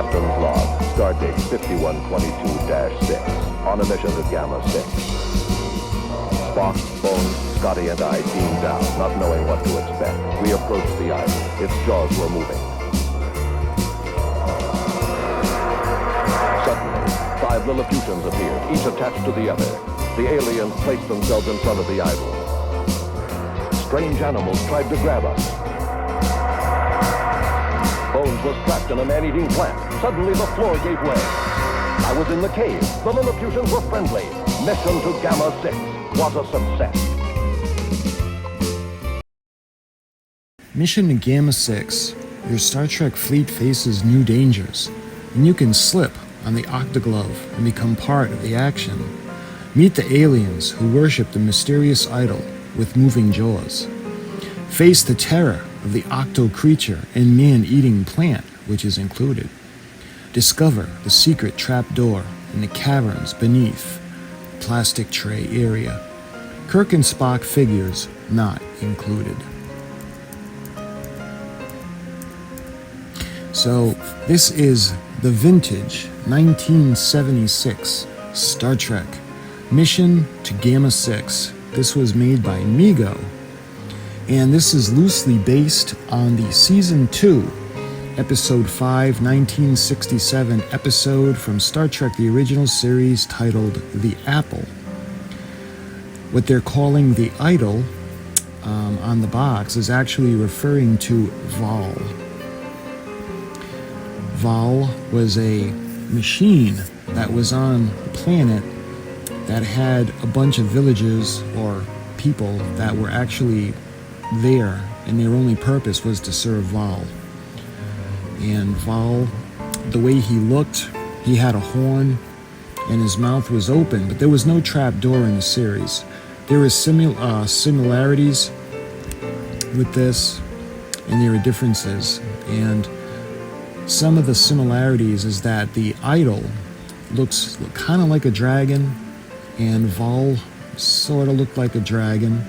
Captain's log, stardate 5122-6, on a mission to Gamma 6. Spock, Bones, Scotty, and I beamed down, not knowing what to expect. We approached the idol. Its jaws were moving. Suddenly, 5 Lilliputians appeared, each attached to the other. The aliens placed themselves in front of the idol. Strange animals tried to grab us. Bones was trapped in a man-eating plant. Suddenly, the floor gave way. I was in the cave. The Lilliputians were friendly. Mission to Gamma 6 was a success. Mission to Gamma 6. Your Star Trek fleet faces new dangers, and you can slip on the Octoglove and become part of the action. Meet the aliens who worship the mysterious idol with moving jaws. Face the terror of the octo creature and man-eating plant, which is included. Discover the secret trapdoor in the caverns beneath the plastic tray area. Kirk and Spock figures not included. So this is the vintage 1976 Star Trek Mission to Gamma 6. This was made by Mego, and this is loosely based on the Season 2, Episode 5, 1967 episode from Star Trek the Original Series titled The Apple. What they're calling the idol on the box is actually referring to Val. Val was a machine that was on a planet that had a bunch of villagers or people that were actually there, and their only purpose was to serve Val. And Val, the way he looked, he had a horn and his mouth was open, but there was no trap door in the series. There were similarities with this, and there are differences. And some of the similarities is that the idol looks kind of like a dragon, and Val sort of looked like a dragon,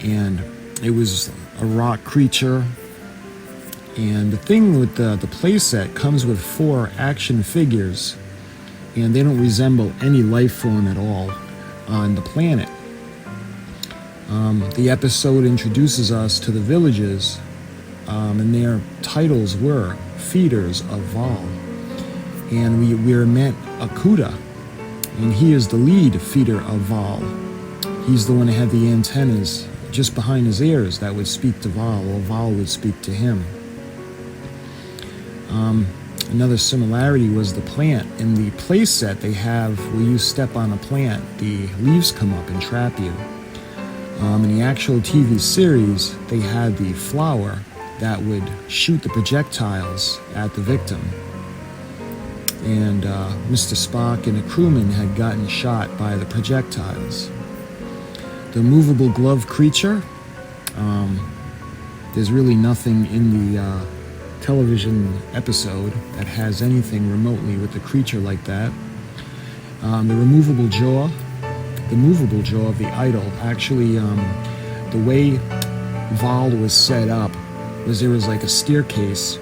and it was a rock creature. And the thing with the playset comes with 4 action figures, and they don't resemble any life form at all on the planet. The episode introduces us to the villages, and their titles were Feeders of Val. And we met Akuda, and he is the lead feeder of Val. He's the one that had the antennas just behind his ears that would speak to Val, or Val would speak to him. Another similarity was the plant. In the playset they have, where you step on a plant, the leaves come up and trap you. In the actual TV series, they had the flower that would shoot the projectiles at the victim. And Mr. Spock and a crewman had gotten shot by the projectiles. The movable glove creature, there's really nothing in the television episode that has anything remotely with the creature like that. The movable jaw of the idol, actually, the way Val was set up was there was like a staircase,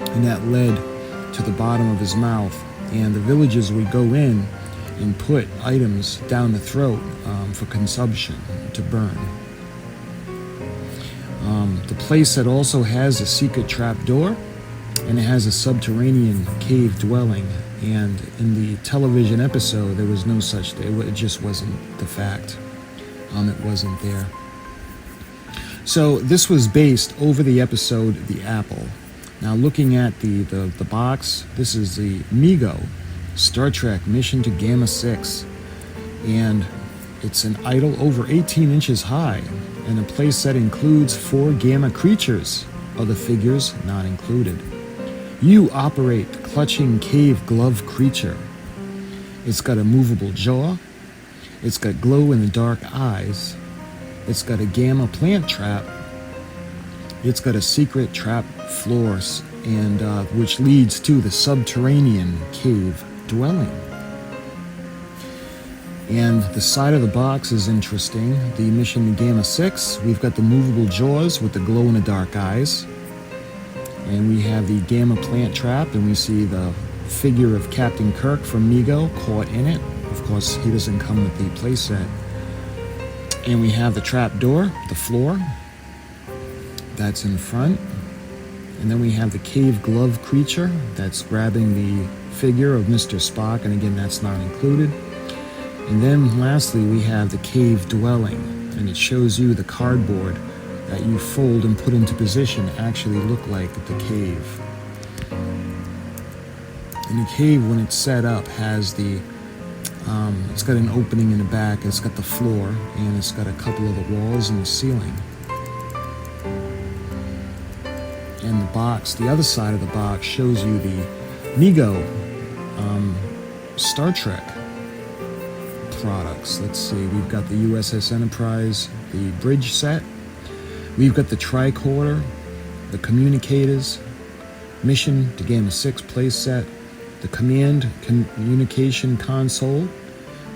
and that led to the bottom of his mouth, and the villagers would go in and put items down the throat for consumption, to burn. The playset also has a secret trap door, and it has a subterranean cave dwelling, and in the television episode there was no such thing. It just wasn't the fact. It wasn't there. So this was based over the episode The Apple. Now looking at the box, this is the Mego Star Trek Mission to Gamma 6, and it's an idol over 18 inches high, and the playset includes 4 Gamma creatures, other figures not included. You operate the clutching cave glove creature. It's got a movable jaw, it's got glow-in-the-dark eyes, it's got a Gamma plant trap, it's got a secret trap floor, and which leads to the subterranean cave dwelling. And the side of the box is interesting. The Mission to Gamma 6, we've got the movable jaws with the glow-in-the-dark eyes. And we have the Gamma plant trap, and we see the figure of Captain Kirk from Mego caught in it. Of course, he doesn't come with the playset. And we have the trap door, the floor, that's in front. And then we have the cave glove creature that's grabbing the figure of Mr. Spock, and again, that's not included. And then lastly, we have the cave dwelling, and it shows you the cardboard that you fold and put into position actually look like the cave. And the cave, when it's set up, has the it's got an opening in the back, it's got the floor, and it's got a couple of the walls and the ceiling. And the box, the other side of the box, shows you the Mego Star Trek products. Let's see, we've got the USS Enterprise, the bridge set. We've got the tricorder, the communicators, mission to Gamma 6 playset, the command communication console.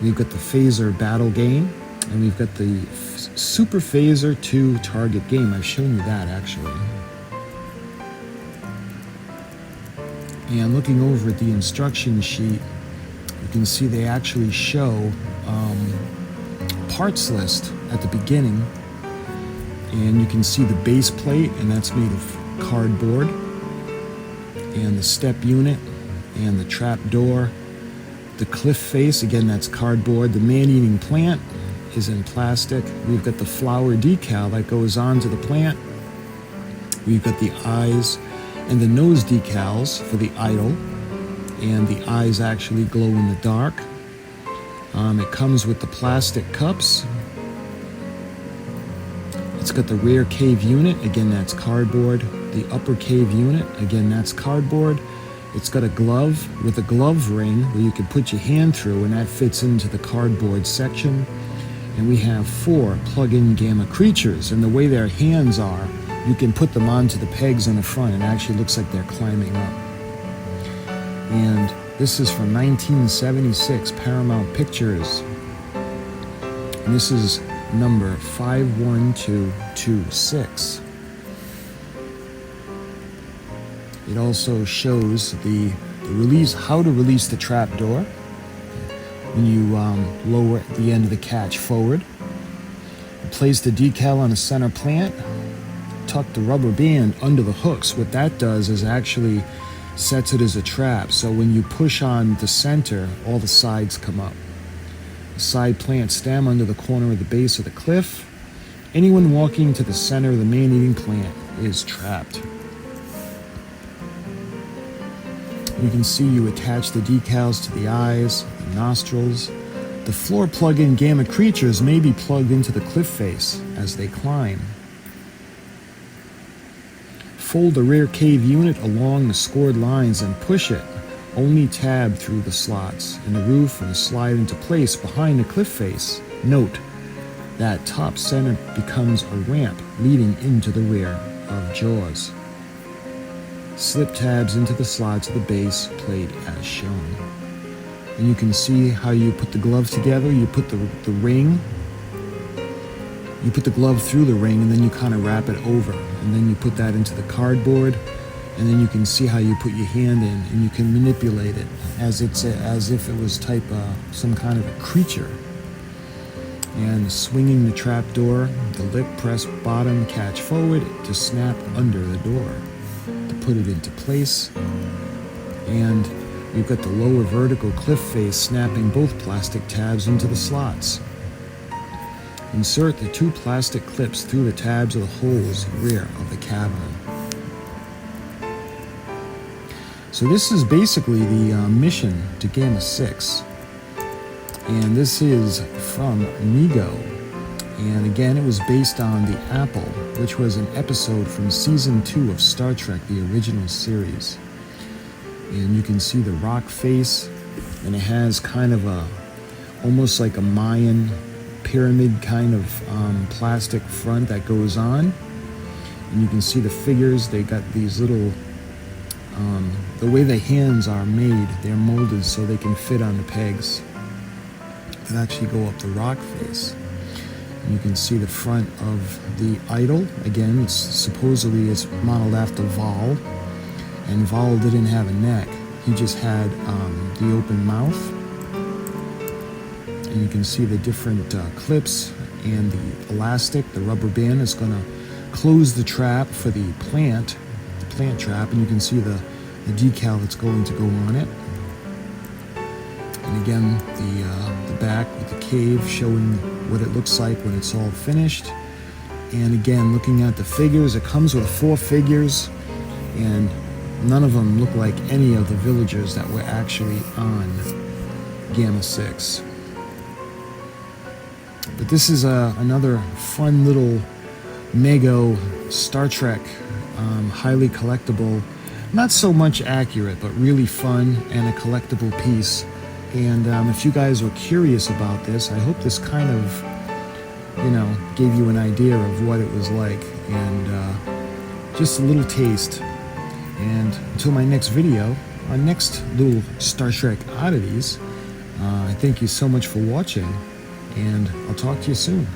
We've got the phaser battle game, and we've got the Super Phaser 2 target game. I've shown you that actually. And looking over at the instruction sheet, you can see they actually show parts list at the beginning, and you can see the base plate, and that's made of cardboard, and the step unit, and the trap door, the cliff face, again that's cardboard, the man-eating plant is in plastic. We've got the flower decal that goes onto the plant. We've got the eyes and the nose decals for the idol, and the eyes actually glow in the dark. It comes with the plastic cups. It's got the rear cave unit, again that's cardboard. The upper cave unit, again that's cardboard. It's got a glove with a glove ring where you can put your hand through, and that fits into the cardboard section. And we have 4 plug-in Gamma creatures, and the way their hands are, you can put them onto the pegs on the front, and it actually looks like they're climbing up. And this is from 1976 Paramount Pictures, and this is number 51226. It also shows the release, how to release the trap door when you lower the end of the catch forward. Place the decal on the center plant. Tuck the rubber band under the hooks. What that does is actually sets it as a trap. So when you push on the center, all the sides come up. The side plant stem under the corner of the base of the cliff. Anyone walking to the center of the man-eating plant is trapped. You can see you attach the decals to the eyes, the nostrils. The floor plug-in Gamma creatures may be plugged into the cliff face as they climb. Fold the rear cave unit along the scored lines and push it. Only tab through the slots in the roof and slide into place behind the cliff face. Note that top center becomes a ramp leading into the rear of Jaws. Slip tabs into the slots of the base plate as shown. And you can see how you put the glove together. You put the ring, you put the glove through the ring, and then you kind of wrap it over, and then you put that into the cardboard, and then you can see how you put your hand in, and you can manipulate it as if it was some kind of a creature. And swinging the trap door, the lip press bottom catch forward to snap under the door to put it into place. And you've got the lower vertical cliff face snapping both plastic tabs into the slots. Insert the 2 plastic clips through the tabs of the holes rear of the cavern. So this is basically the mission to Gamma 6. And this is from Mego. And again, it was based on The Apple, which was an episode from Season 2 of Star Trek, the original series. And you can see the rock face, and it has kind of almost like a Mayan pyramid kind of plastic front that goes on. And you can see the figures, they got these little, the way the hands are made, they're molded so they can fit on the pegs that actually go up the rock face. And you can see the front of the idol. Again, supposedly it's modeled after Val, and Vol didn't have a neck. He just had the open mouth. And you can see the different clips and the elastic, the rubber band is going to close the trap for the plant trap, and you can see the decal that's going to go on it. And again, the back with the cave showing what it looks like when it's all finished. And again, looking at the figures, it comes with 4 figures, and none of them look like any of the villagers that were actually on Gamma 6. But this is another fun little Mego Star Trek, highly collectible, not so much accurate, but really fun and a collectible piece. And if you guys were curious about this, I hope this kind of, gave you an idea of what it was like, and just a little taste. And until my next video, our next little Star Trek oddities, I thank you so much for watching, and I'll talk to you soon.